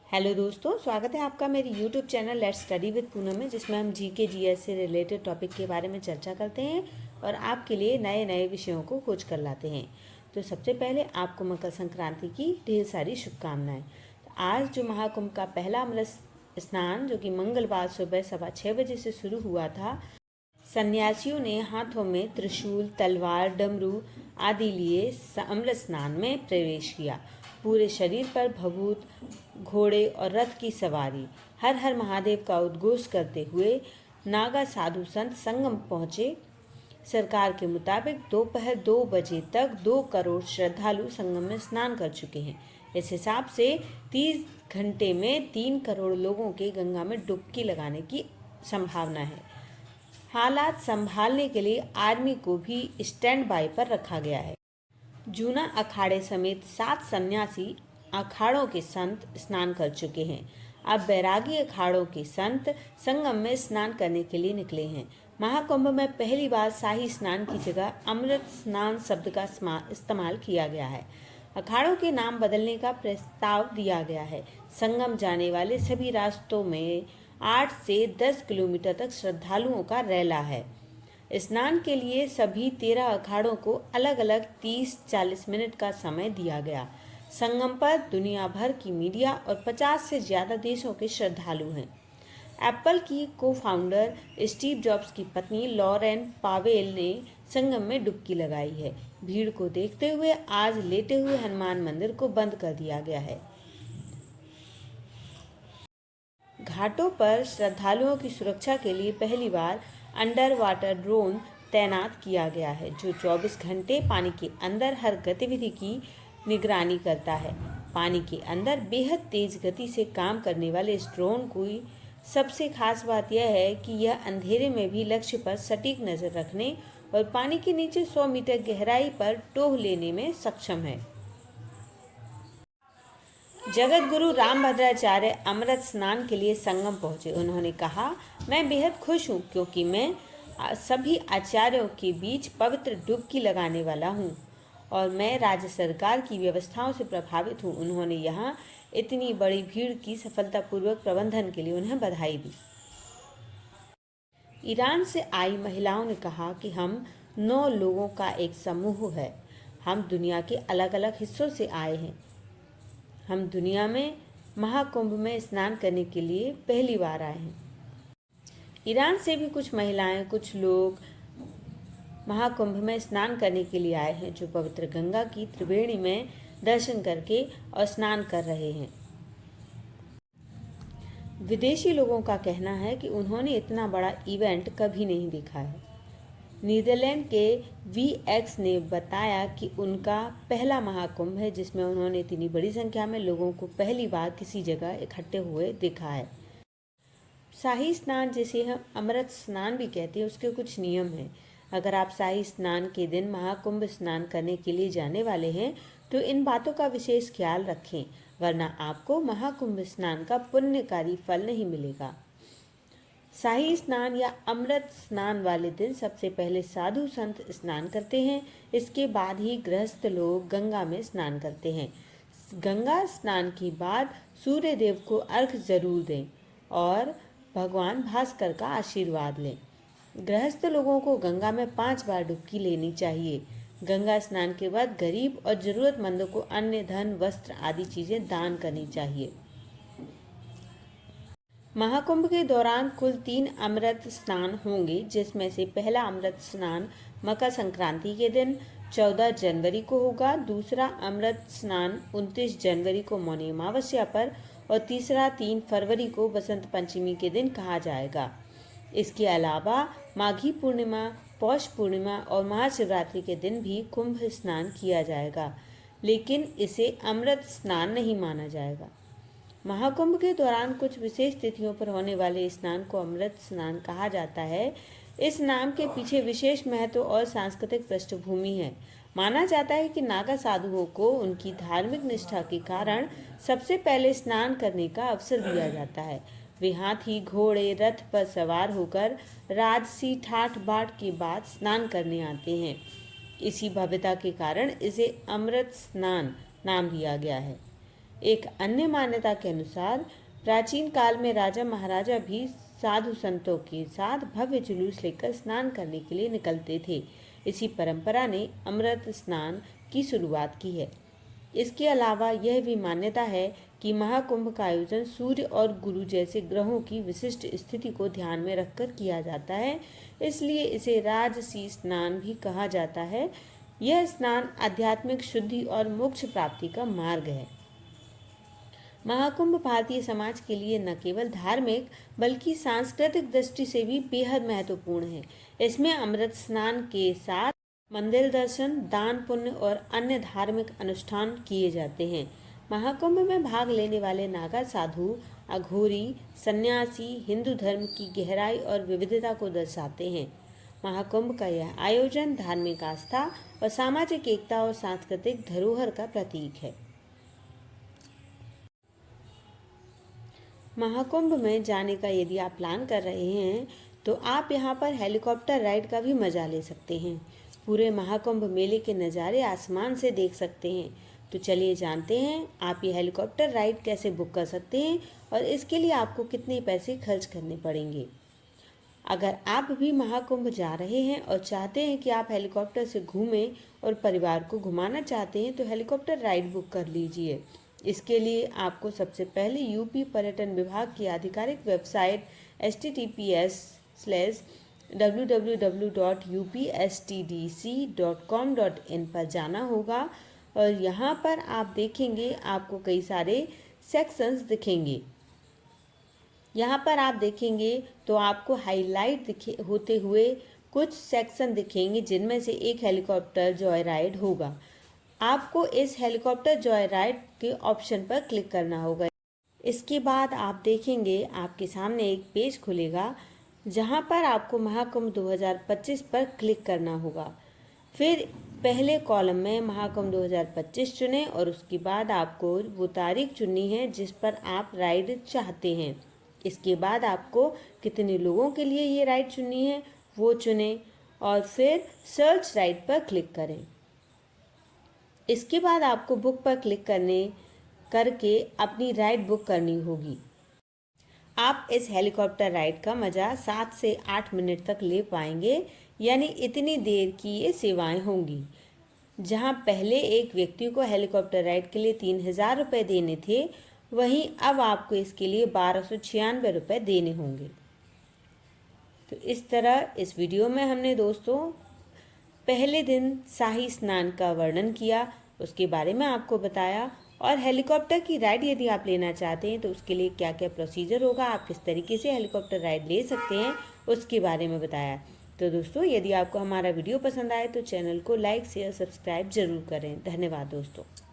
Hello दोस्तों, स्वागत है आपका मेरे YouTube channel let's study with Poonam में, जिसमें हम जीके जीएस से रिलेटेड टॉपिक के बारे में चर्चा करते हैं और आपके लिए नए नए विषयों को खोज कर लाते हैं। तो सबसे पहले आपको मकर संक्रांति की ढेर सारी शुभकामनाएं। तो आज जो महाकुंभ का पहला अमृत स्नान जो कि मंगलवार सुबह 6:15 बजे से शुरू हुआ था, सन्यासियों ने हाथों में त्रिशूल, तलवार, डमरू आदि लिए अमृत स्नान में प्रवेश किया। पूरे शरीर पर भभूत, घोड़े और रथ की सवारी, हर हर महादेव का उद्घोष करते हुए नागा साधु संत संगम पहुँचे। सरकार के मुताबिक दोपहर 2 बजे तक 2 करोड़ श्रद्धालु संगम में स्नान कर चुके हैं। इस हिसाब से 30 घंटे में 3 करोड़ लोगों के गंगा में डुबकी लगाने की संभावना है। हालात संभालने के लिए आर्मी को भी स्टैंड बाय पर रखा गया है। जूना अखाड़े समेत 7 सन्यासी अखाड़ों के संत स्नान कर चुके हैं। अब बैरागी अखाड़ों के संत संगम में स्नान करने के लिए निकले हैं। महाकुंभ में पहली बार शाही स्नान की जगह अमृत स्नान शब्द का इस्तेमाल किया गया है। अखाड़ों के नाम बदलने का प्रस्ताव दिया गया है। संगम जाने वाले सभी रास्तों में 8 से 10 किलोमीटर तक श्रद्धालुओं का रैला है। स्नान के लिए सभी 13 अखाड़ों को अलग अलग 30-40 मिनट का समय दिया गया। संगम पर दुनिया भर की मीडिया और 50 से ज़्यादा देशों के श्रद्धालु हैं। एप्पल की को फाउंडर स्टीव जॉब्स की पत्नी लॉरेन पावेल ने संगम में डुबकी लगाई है। भीड़ को देखते हुए आज लेटे हुए हनुमान मंदिर को बंद कर दिया गया है। घाटों पर श्रद्धालुओं की सुरक्षा के लिए पहली बार अंडर वाटर ड्रोन तैनात किया गया है, जो 24 घंटे पानी के अंदर हर गतिविधि की निगरानी करता है। पानी के अंदर बेहद तेज गति से काम करने वाले इस ड्रोन की सबसे खास बात यह है कि यह अंधेरे में भी लक्ष्य पर सटीक नज़र रखने और पानी के नीचे 100 मीटर गहराई पर टोह लेने में सक्षम है। जगत गुरु रामभद्राचार्य अमृत स्नान के लिए संगम पहुंचे। उन्होंने कहा, मैं बेहद खुश हूं क्योंकि मैं सभी आचार्यों के बीच पवित्र डुबकी लगाने वाला हूं और मैं राज्य सरकार की व्यवस्थाओं से प्रभावित हूं। उन्होंने यहां इतनी बड़ी भीड़ की सफलतापूर्वक प्रबंधन के लिए उन्हें बधाई दी। ईरान से आई महिलाओं ने कहा कि हम 9 लोगों का एक समूह है। हम दुनिया के अलग अलग हिस्सों से आए हैं। हम दुनिया में महाकुंभ में स्नान करने के लिए पहली बार आए हैं। ईरान से भी कुछ महिलाएं, कुछ लोग महाकुंभ में स्नान करने के लिए आए हैं, जो पवित्र गंगा की त्रिवेणी में दर्शन करके और स्नान कर रहे हैं। विदेशी लोगों का कहना है कि उन्होंने इतना बड़ा इवेंट कभी नहीं देखा है। नीदरलैंड के VX ने बताया कि उनका पहला महाकुंभ है जिसमें उन्होंने इतनी बड़ी संख्या में लोगों को पहली बार किसी जगह इकट्ठे हुए देखा है। शाही स्नान, जिसे हम अमृत स्नान भी कहते हैं, उसके कुछ नियम हैं। अगर आप शाही स्नान के दिन महाकुंभ स्नान करने के लिए जाने वाले हैं तो इन बातों का विशेष ख्याल रखें, वरना आपको महाकुंभ स्नान का पुण्यकारी फल नहीं मिलेगा। शाही स्नान या अमृत स्नान वाले दिन सबसे पहले साधु संत स्नान करते हैं। इसके बाद ही गृहस्थ लोग गंगा में स्नान करते हैं। गंगा स्नान के बाद सूर्य देव को अर्घ्य जरूर दें और भगवान भास्कर का आशीर्वाद लें। गृहस्थ लोगों को गंगा में 5 बार डुबकी लेनी चाहिए। गंगा स्नान के बाद गरीब और जरूरतमंदों को अन्न, धन, वस्त्र आदि चीजें दान करनी चाहिए। महाकुंभ के दौरान कुल 3 अमृत स्नान होंगे, जिसमें से पहला अमृत स्नान मकर संक्रांति के दिन 14 जनवरी को होगा, दूसरा अमृत स्नान 29 जनवरी को मौनी अमावस्या पर और तीसरा 3 फरवरी को बसंत पंचमी के दिन कहा जाएगा। इसके अलावा माघी पूर्णिमा, पौष पूर्णिमा और महाशिवरात्रि के दिन भी कुंभ स्नान किया जाएगा, लेकिन इसे अमृत स्नान नहीं माना जाएगा। महाकुंभ के दौरान कुछ विशेष तिथियों पर होने वाले स्नान को अमृत स्नान कहा जाता है। इस नाम के पीछे विशेष महत्व और सांस्कृतिक पृष्ठभूमि है। माना जाता है कि नागा साधुओं को उनकी धार्मिक निष्ठा के कारण सबसे पहले स्नान करने का अवसर दिया जाता है। वे हाथी, घोड़े, रथ पर सवार होकर राजसी ठाठ बाट के बाद स्नान करने आते हैं। इसी भव्यता के कारण इसे अमृत स्नान नाम दिया गया है। एक अन्य मान्यता के अनुसार प्राचीन काल में राजा महाराजा भी साधु संतों के साथ भव्य जुलूस लेकर स्नान करने के लिए निकलते थे। इसी परंपरा ने अमृत स्नान की शुरुआत की है। इसके अलावा यह भी मान्यता है कि महाकुंभ का आयोजन सूर्य और गुरु जैसे ग्रहों की विशिष्ट स्थिति को ध्यान में रखकर किया जाता है, इसलिए इसे राजसी स्नान भी कहा जाता है। यह स्नान आध्यात्मिक शुद्धि और मोक्ष प्राप्ति का मार्ग है। महाकुंभ भारतीय समाज के लिए न केवल धार्मिक बल्कि सांस्कृतिक दृष्टि से भी बेहद महत्वपूर्ण है। इसमें अमृत स्नान के साथ मंदिर दर्शन, दान पुण्य और अन्य धार्मिक अनुष्ठान किए जाते हैं। महाकुंभ में भाग लेने वाले नागा साधु, अघोरी, सन्यासी हिंदू धर्म की गहराई और विविधता को दर्शाते हैं। महाकुंभ का यह आयोजन धार्मिक आस्था और सामाजिक एकता और सांस्कृतिक धरोहर का प्रतीक है। महाकुंभ में जाने का यदि आप प्लान कर रहे हैं तो आप यहाँ पर हेलीकॉप्टर राइड का भी मजा ले सकते हैं। पूरे महाकुंभ मेले के नज़ारे आसमान से देख सकते हैं। तो चलिए जानते हैं आप ये हेलीकॉप्टर राइड कैसे बुक कर सकते हैं और इसके लिए आपको कितने पैसे खर्च करने पड़ेंगे। अगर आप भी महाकुंभ जा रहे हैं और चाहते हैं कि आप हेलीकॉप्टर से घूमें और परिवार को घुमाना चाहते हैं तो हेलीकॉप्टर राइड बुक कर लीजिए। इसके लिए आपको सबसे पहले यूपी पर्यटन विभाग की आधिकारिक वेबसाइट https://www.upstdc.com.in पर जाना होगा और यहाँ पर आप देखेंगे आपको कई सारे सेक्शंस दिखेंगे। यहाँ पर आप देखेंगे तो आपको हाईलाइट होते हुए कुछ सेक्शन दिखेंगे जिनमें से एक हेलीकॉप्टर जॉय राइड होगा। आपको इस हेलीकॉप्टर जॉय राइड के ऑप्शन पर क्लिक करना होगा। इसके बाद आप देखेंगे आपके सामने एक पेज खुलेगा जहां पर आपको महाकुंभ 2025 पर क्लिक करना होगा। फिर पहले कॉलम में महाकुंभ 2025 चुनें और उसके बाद आपको वो तारीख चुननी है जिस पर आप राइड चाहते हैं। इसके बाद आपको कितने लोगों के लिए ये राइड चुननी है वो चुनें और फिर सर्च राइड पर क्लिक करें। इसके बाद आपको बुक पर क्लिक करके अपनी राइड बुक करनी होगी। आप इस हेलीकॉप्टर राइड का मज़ा 7 से 8 मिनट तक ले पाएंगे, यानी इतनी देर की ये सेवाएं होंगी। जहां पहले एक व्यक्ति को हेलीकॉप्टर राइड के लिए 3000 रुपये देने थे, वहीं अब आपको इसके लिए 1296 रुपये देने होंगे। तो इस तरह इस वीडियो में हमने दोस्तों पहले दिन शाही स्नान का वर्णन किया, उसके बारे में आपको बताया और हेलीकॉप्टर की राइड यदि आप लेना चाहते हैं तो उसके लिए क्या क्या प्रोसीजर होगा, आप किस तरीके से हेलीकॉप्टर राइड ले सकते हैं उसके बारे में बताया। तो दोस्तों यदि आपको हमारा वीडियो पसंद आए तो चैनल को लाइक शेयर सब्सक्राइब जरूर करें। धन्यवाद दोस्तों।